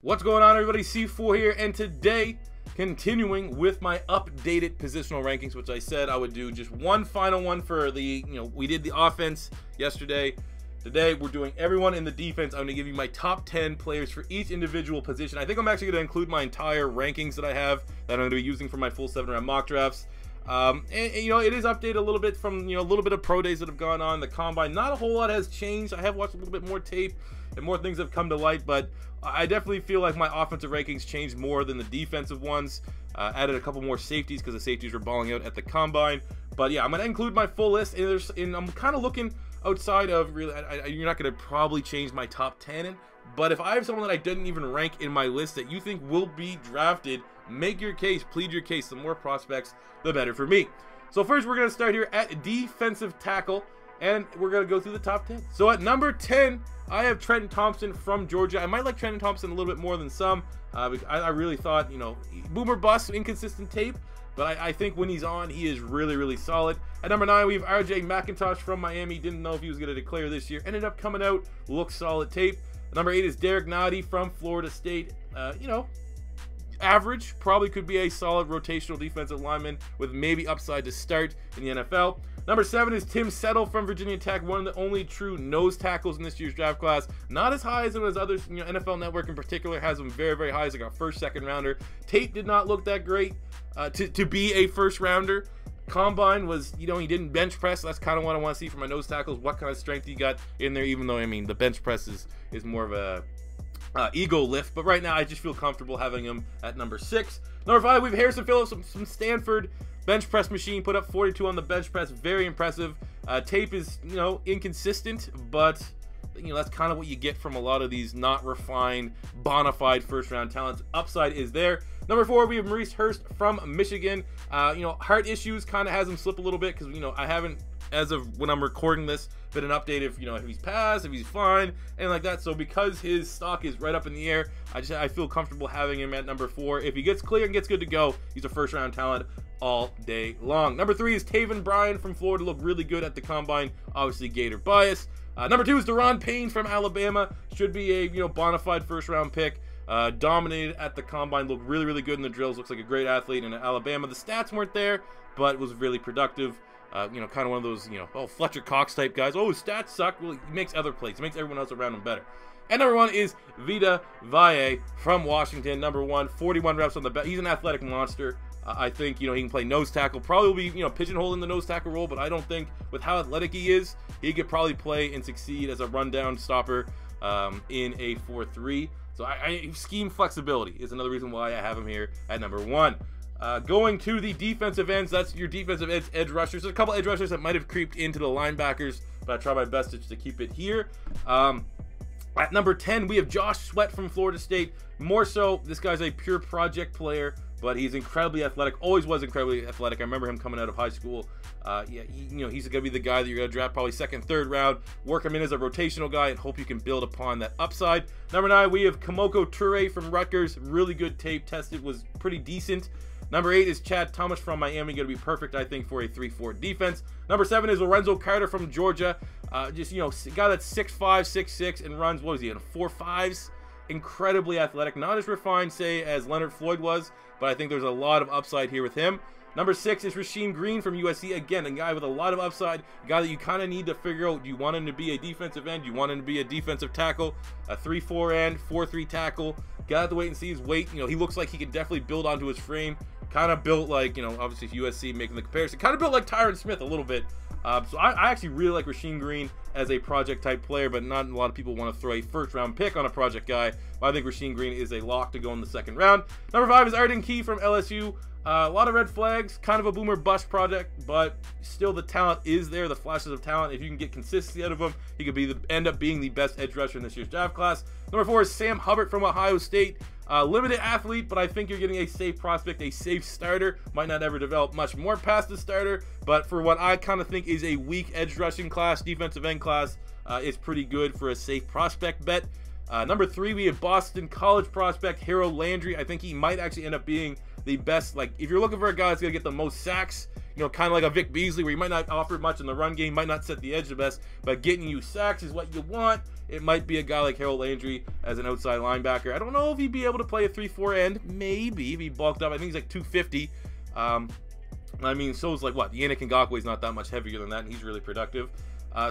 What's going on, everybody? C4 here, and today, continuing with my updated positional rankings, which I said I would do just one final one for the, we did the offense yesterday. Today, we're doing everyone in the defense. I'm going to give you my top 10 players for each individual position. I think I'm actually going to include my entire rankings that I have that I'm going to be using for my full 7-round mock drafts. It is updated a little bit from, a little bit of pro days that have gone on. The combine, not a whole lot has changed. I have watched a little bit more tape and more things have come to light, but I definitely feel like my offensive rankings changed more than the defensive ones. Added a couple more safeties because the safeties were balling out at the combine. But yeah, I'm going to include my full list, and I'm kind of looking outside of, really, you're not going to probably change my top 10, but if I have someone that I didn't even rank in my list that you think will be drafted, make your case, plead your case. The more prospects, the better for me. So first, we're going to start here at defensive tackle, and we're going to go through the top 10. So at number 10, I have Trent Thompson from Georgia. I might like Trent Thompson a little bit more than some. I really thought, boomer bust, inconsistent tape, but I think when he's on, he is really, really solid. At number 9, we have RJ McIntosh from Miami. Didn't know if he was going to declare this year. Ended up coming out, looks solid tape. At number 8 is Derek Noddy from Florida State. Average, probably could be a solid rotational defensive lineman with maybe upside to start in the NFL. Number 7 is Tim Settle from Virginia Tech, one of the only true nose tackles in this year's draft class. Not as high as some of his others, NFL Network in particular has him very, very high as like a first, second rounder. Tape did not look that great to be a first rounder. Combine was, he didn't bench press. That's kind of what I want to see from my nose tackles. What kind of strength he got in there, even though, the bench press is more of a ego lift. But right now, I just feel comfortable having him at number 6. Number 5, we have Harrison Phillips from Stanford. Bench press machine, put up 42 on the bench press. Very impressive. Tape is, inconsistent, but that's kind of what you get from a lot of these not refined, bona fide first-round talents. Upside is there. Number 4, we have Maurice Hurst from Michigan. Heart issues kind of has him slip a little bit because, I haven't, as of when I'm recording this, been an update if he's passed, if he's fine, and like that. So because his stock is right up in the air, I feel comfortable having him at number 4. If he gets clear and gets good to go, he's a first-round talent all day long. Number 3 is Taven Brian from Florida. Looked really good at the combine. Obviously, Gator bias. Number 2 is Deron Payne from Alabama. Should be a bona fide first-round pick. Dominated at the combine. Looked really, really good in the drills. Looks like a great athlete in Alabama. The stats weren't there, but was really productive. Kind of one of those, Fletcher Cox type guys. Oh, his stats suck. Well, he makes other plays. He makes everyone else around him better. And number 1 is Vita Vea from Washington. Number 1, 41 reps on the bench. He's an athletic monster. I think, he can play nose tackle. Probably will be, pigeonholed in the nose tackle role, but I don't think with how athletic he is, he could probably play and succeed as a rundown stopper in a 4-3. So scheme flexibility is another reason why I have him here at number 1. Going to the defensive ends, that's your defensive edge rushers. There's a couple edge rushers that might have creeped into the linebackers, but I try my best to keep it here. At number 10, we have Josh Sweat from Florida State. More so, this guy's a pure project player, but he's incredibly athletic. Always was incredibly athletic. I remember him coming out of high school. He's going to be the guy that you're going to draft probably second, third round. Work him in as a rotational guy and hope you can build upon that upside. Number 9, we have Kamoko Toure from Rutgers. Really good tape. Tested, was pretty decent. Number 8 is Chad Thomas from Miami. Going to be perfect, I think, for a 3-4 defense. Number 7 is Lorenzo Carter from Georgia. A guy that's 6'5", 6'6", and runs, what was he, in 4.5s? Incredibly athletic. Not as refined, say, as Leonard Floyd was, but I think there's a lot of upside here with him. Number 6 is Roisin Green from USC. Again, a guy with a lot of upside. A guy that you kind of need to figure out, do you want him to be a defensive end? Do you want him to be a defensive tackle? A 3-4 end, 4-3 tackle? Gotta have to wait and see his weight. He looks like he can definitely build onto his frame. Kind of built like, obviously USC making the comparison. Kind of built like Tyron Smith a little bit. So I actually really like Roisin Green as a project type player, but not a lot of people want to throw a first round pick on a project guy. But I think Roisin Green is a lock to go in the second round. Number 5 is Arden Key from LSU. A lot of red flags, kind of a boomer bust project, but still the talent is there, the flashes of talent. If you can get consistency out of him, he could end up being the best edge rusher in this year's draft class. Number 4 is Sam Hubbard from Ohio State. Limited athlete, but I think you're getting a safe prospect, a safe starter. Might not ever develop much more past the starter, but for what I kind of think is a weak edge rushing class, defensive end class, it's pretty good for a safe prospect bet. Number 3, we have Boston College prospect Harold Landry. I think he might actually end up being the best. Like, if you're looking for a guy that's going to get the most sacks, you know, kind of like a Vic Beasley, where he might not offer much in the run game, might not set the edge the best, but getting you sacks is what you want. It might be a guy like Harold Landry as an outside linebacker. I don't know if he'd be able to play a 3-4 end. Maybe if he bulked up. I think he's like 250. I mean, so is like what? Yannick Ngakoue's not that much heavier than that, and he's really productive.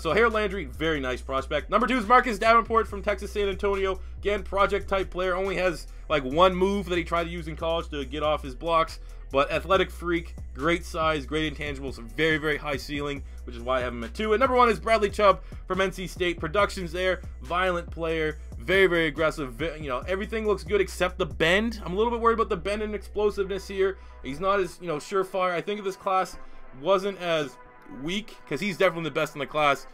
So Harold Landry, very nice prospect. Number 2 is Marcus Davenport from Texas San Antonio. Again, project type player. Only has like one move that he tried to use in college to get off his blocks, but athletic freak, great size, great intangibles, very, very high ceiling, which is why I have him at 2. And number 1 is Bradley Chubb from NC State. Production's there, violent player, very, very aggressive. You know, everything looks good except the bend. I'm a little bit worried about the bend and explosiveness here. He's not as, you know, surefire. I think if this class wasn't as weak, because he's definitely the best in the class,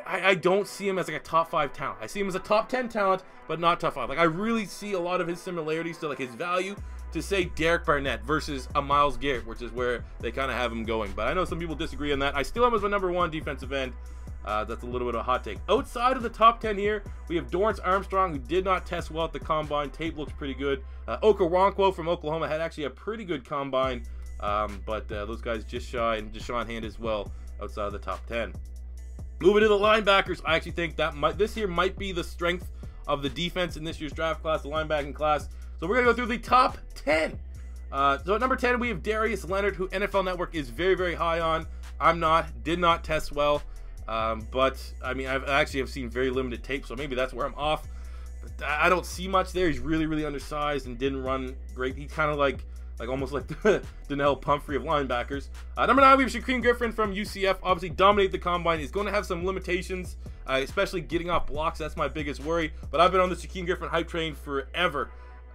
I don't see him as like a top 5 talent. I see him as a top 10 talent, but not top 5. Like, I really see a lot of his similarities to like his value to say Derek Barnett versus a Myles Garrett, which is where they kind of have him going. But I know some people disagree on that. I still have him as my number 1 defensive end. That's a little bit of a hot take. Outside of the top 10 here, we have Dorrance Armstrong, who did not test well at the combine. Tape looks pretty good. Okoronkwo from Oklahoma had actually a pretty good combine, but those guys just shy, and Deshaun Hand as well outside of the top 10. Moving to the linebackers, I actually think that this year might be the strength of the defense in this year's draft class, the linebacking class. So we're going to go through the top 10. So at number 10, we have Darius Leonard, who NFL Network is very, very high on. I'm not, did not test well. But I mean, I actually have seen very limited tape, so maybe that's where I'm off. But I don't see much there. He's really, really undersized and didn't run great. He's kind of like almost like the Donnell Pumphrey of linebackers. Number 9, we have Shaquem Griffin from UCF. Obviously, dominated the combine. He's going to have some limitations, especially getting off blocks. That's my biggest worry. But I've been on the Shaquem Griffin hype train forever.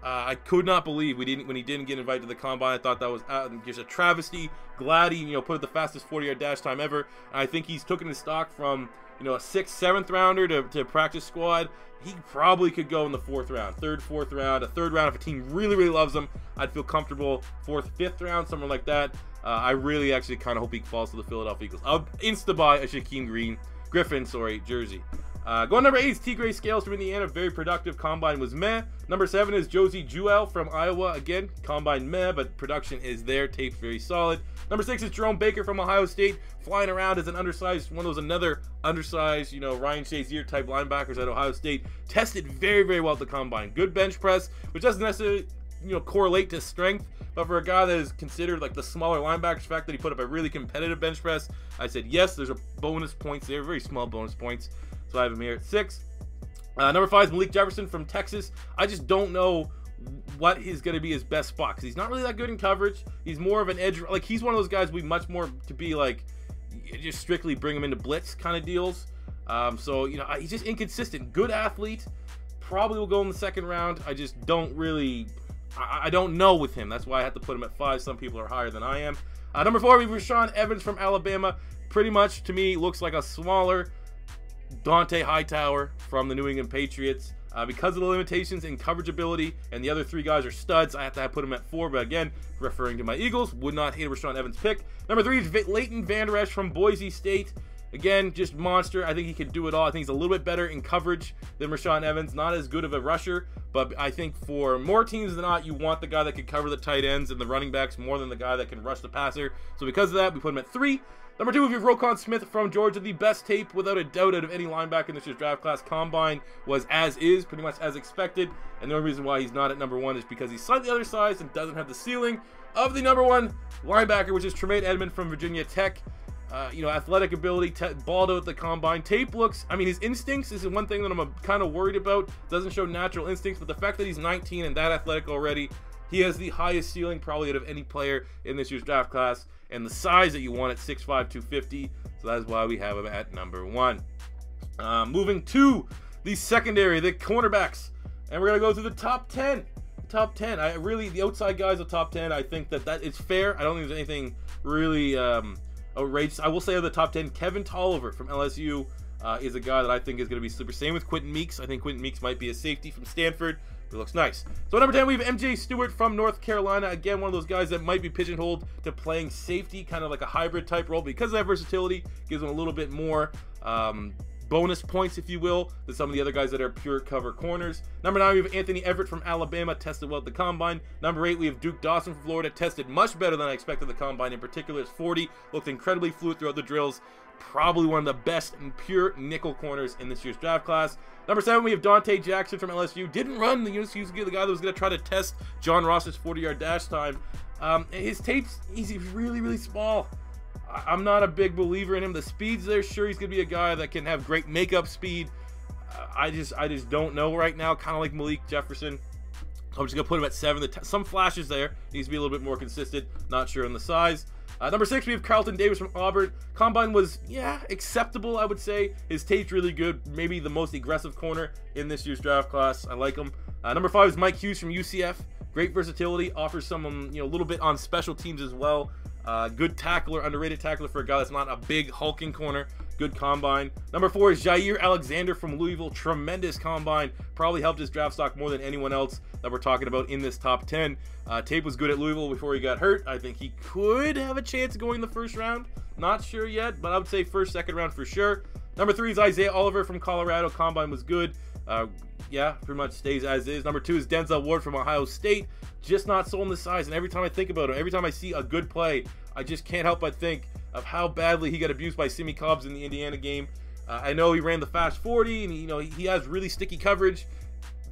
I could not believe when he didn't get invited to the combine. I thought that was just a travesty. Glad he, you know, put the fastest 40-yard dash time ever. And I think he's taken his stock from, you know, a 6th, 7th rounder to practice squad. He probably could go in the 4th round, 3rd, 4th round, a 3rd round if a team really, really loves him. I'd feel comfortable 4th, 5th round, somewhere like that. I really actually kind of hope he falls to the Philadelphia Eagles. I'll insta-buy a Shaquem Griffin jersey. Going number 8 is T. Gray Scales from Indiana. Very productive. Combine was meh. Number 7 is Josie Joelle from Iowa. Again, combine meh, but production is there. Tape's very solid. Number 6 is Jerome Baker from Ohio State. Flying around as an undersized, one of those another undersized, you know, Ryan Shazier type linebackers at Ohio State. Tested very, very well at the combine. Good bench press, which doesn't necessarily, you know, correlate to strength. But for a guy that is considered like the smaller linebackers, the fact that he put up a really competitive bench press, I said yes, there's a bonus points there, very small bonus points. So I have him here at 6. Number 5 is Malik Jefferson from Texas. I just don't know what is going to be his best spot, because he's not really that good in coverage. He's more of an edge. Like, he's one of those guys we much more to be like, just strictly bring him into blitz kind of deals. So, you know, he's just inconsistent. Good athlete. Probably will go in the 2nd round. I just don't really, I don't know with him. That's why I have to put him at 5. Some people are higher than I am. Number 4, we have Rashaan Evans from Alabama. Pretty much, to me, looks like a smaller Dante Hightower from the New England Patriots. Because of the limitations in coverage ability, and the other 3 guys are studs, I have to put him at 4. But again, referring to my Eagles, would not hate a Rashaan Evans pick. Number 3 is Leighton Vander Esch from Boise State. Again, just monster. I think he can do it all. I think he's a little bit better in coverage than Rashaan Evans. Not as good of a rusher, but I think for more teams than not, you want the guy that can cover the tight ends and the running backs more than the guy that can rush the passer. So because of that, we put him at 3. Number 2, we have Roquan Smith from Georgia. The best tape, without a doubt, out of any linebacker in this year's draft class. Combine was as is, pretty much as expected. And the only reason why he's not at number 1 is because he's slightly undersized and doesn't have the ceiling of the number 1 linebacker, which is Tremaine Edmunds from Virginia Tech. You know, athletic ability, balled out the combine. Tape looks, I mean, his instincts is one thing that I'm kind of worried about. Doesn't show natural instincts, but the fact that he's 19 and that athletic already, he has the highest ceiling probably out of any player in this year's draft class. And the size that you want at 6'5", 250. So that's why we have him at number 1. Moving to the secondary, the cornerbacks. And we're going to go through the top 10. Top 10. The outside guys of top 10, I think that is fair. I don't think there's anything really outrageous. I will say of the top 10, Kevin Tolliver from LSU is a guy that I think is going to be super. Same with Quentin Meeks. I think Quentin Meeks might be a safety from Stanford. It looks nice. So number 10, we have MJ Stewart from North Carolina. Again, one of those guys that might be pigeonholed to playing safety, kind of like a hybrid type role. Because of that versatility, gives him a little bit more, bonus points, if you will, than some of the other guys that are pure cover corners. Number 9, we have Anthony Everett from Alabama, tested well at the combine. Number 8, we have Duke Dawson from Florida, tested much better than I expected the combine. In particular, his 40 looked incredibly fluid throughout the drills. Probably one of the best and pure nickel corners in this year's draft class. Number 7, we have Dante Jackson from LSU. Didn't run. He was the guy that was going to try to test John Ross's 40-yard dash time. His tape's really, really small. I'm not a big believer in him. The speed's there. Sure, he's going to be a guy that can have great makeup speed. I just don't know right now. Kind of like Malik Jefferson. I'm just going to put him at 7. Some flashes there. Needs to be a little bit more consistent. Not sure on the size. Number 6, we have Carlton Davis from Auburn. Combine was, acceptable, I would say. His tape's really good. Maybe the most aggressive corner in this year's draft class. I like him. Number 5 is Mike Hughes from UCF. Great versatility. Offers some, a little bit on special teams as well. Good tackler, underrated tackler for a guy that's not a big hulking corner. Good combine. Number 4 is Jair Alexander from Louisville. Tremendous combine. Probably helped his draft stock more than anyone else that we're talking about in this top 10. Tape was good at Louisville before he got hurt. I think he could have a chance of going in the first round. Not sure yet, but I would say first, second round for sure. Number 3 is Isaiah Oliver from Colorado. Combine was good. Pretty much stays as is. Number 2 is Denzel Ward from Ohio State. Just not sold in the size, and every time I think about him, every time I see a good play, I just can't help but think of how badly he got abused by Simi Cobbs in the Indiana game. I know he ran the fast 40, and he has really sticky coverage,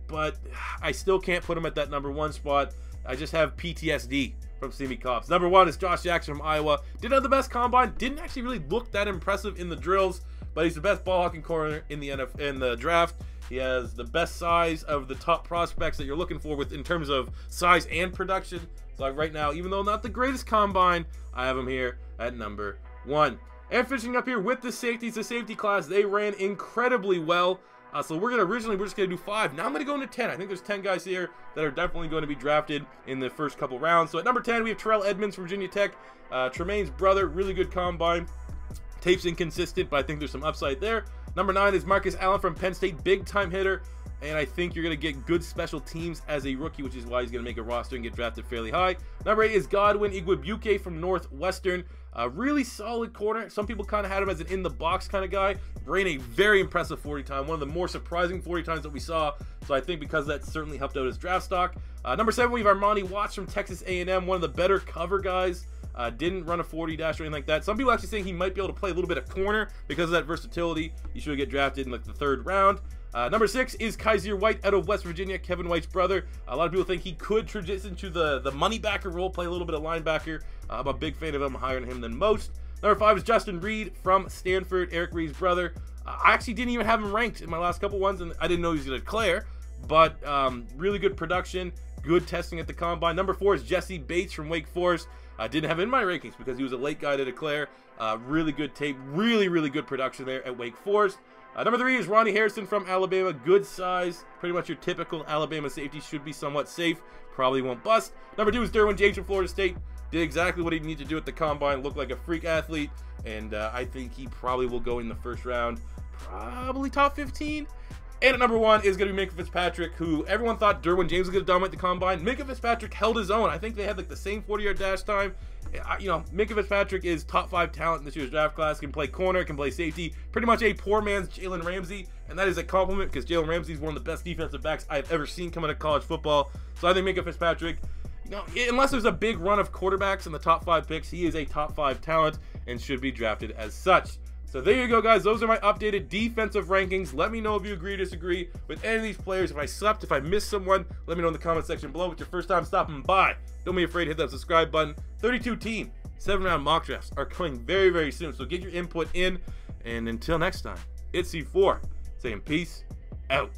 but I still can't put him at that number 1 spot. I just have PTSD from Simi Cobbs. Number 1 is Josh Jackson from Iowa. Didn't have the best combine. Didn't actually really look that impressive in the drills, but he's the best ball hawking corner in the draft. He has the best size of the top prospects that you're looking for in terms of size and production. So right now, even though not the greatest combine, I have him here at number 1. And finishing up here with the safeties, the safety class, they ran incredibly well. So we're just gonna do 5. Now I'm gonna go into 10. I think there's 10 guys here that are definitely going to be drafted in the first couple rounds. So at number 10, we have Terrell Edmunds from Virginia Tech, Tremaine's brother. Really good combine. Tape's inconsistent, but I think there's some upside there. Number 9 is Marcus Allen from Penn State, big time hitter, and I think you're going to get good special teams as a rookie, which is why he's going to make a roster and get drafted fairly high. Number 8 is Godwin Igwebuike from Northwestern, a really solid corner. Some people kind of had him as an in-the-box kind of guy. Ran a very impressive 40 time, one of the more surprising 40 times that we saw, so I think because that certainly helped out his draft stock. Number 7, we have Armani Watts from Texas A&M, one of the better cover guys. Didn't run a 40 dash or anything like that. Some people actually saying he might be able to play a little bit of corner because of that versatility. He should get drafted in like the 3rd round. Number 6 is Kaiser White out of West Virginia, Kevin White's brother. A lot of people think he could transition to the money backer role, play a little bit of linebacker. I'm a big fan of him, higher on him than most. Number 5 is Justin Reed from Stanford, Eric Reed's brother. I actually didn't even have him ranked in my last couple ones, and I didn't know he was going to declare, but really good production, good testing at the combine. Number 4 is Jesse Bates from Wake Forest. I didn't have him in my rankings because he was a late guy to declare. Really good tape, really good production there at Wake Forest. Number 3 is Ronnie Harrison from Alabama. Good size, pretty much your typical Alabama safety. Should be somewhat safe, probably won't bust. Number 2 is Derwin James from Florida State. Did exactly what he needed to do at the combine, looked like a freak athlete, and I think he probably will go in the 1st round, probably top 15. And at number 1 is going to be Minkah Fitzpatrick, who everyone thought Derwin James was going to dominate the combine. Minkah Fitzpatrick held his own. I think they had like the same 40-yard dash time. Minkah Fitzpatrick is top 5 talent in this year's draft class. Can play corner, can play safety. Pretty much a poor man's Jalen Ramsey, and that is a compliment because Jalen Ramsey is one of the best defensive backs I've ever seen come out of college football. So I think Minkah Fitzpatrick, unless there's a big run of quarterbacks in the top 5 picks, he is a top 5 talent and should be drafted as such. So there you go, guys. Those are my updated defensive rankings. Let me know if you agree or disagree with any of these players. If I slept, if I missed someone, let me know in the comment section below. If it's your first time stopping by, don't be afraid to hit that subscribe button. 32 team, 7-round mock drafts are coming very soon. So get your input in. And until next time, it's C4 saying peace out.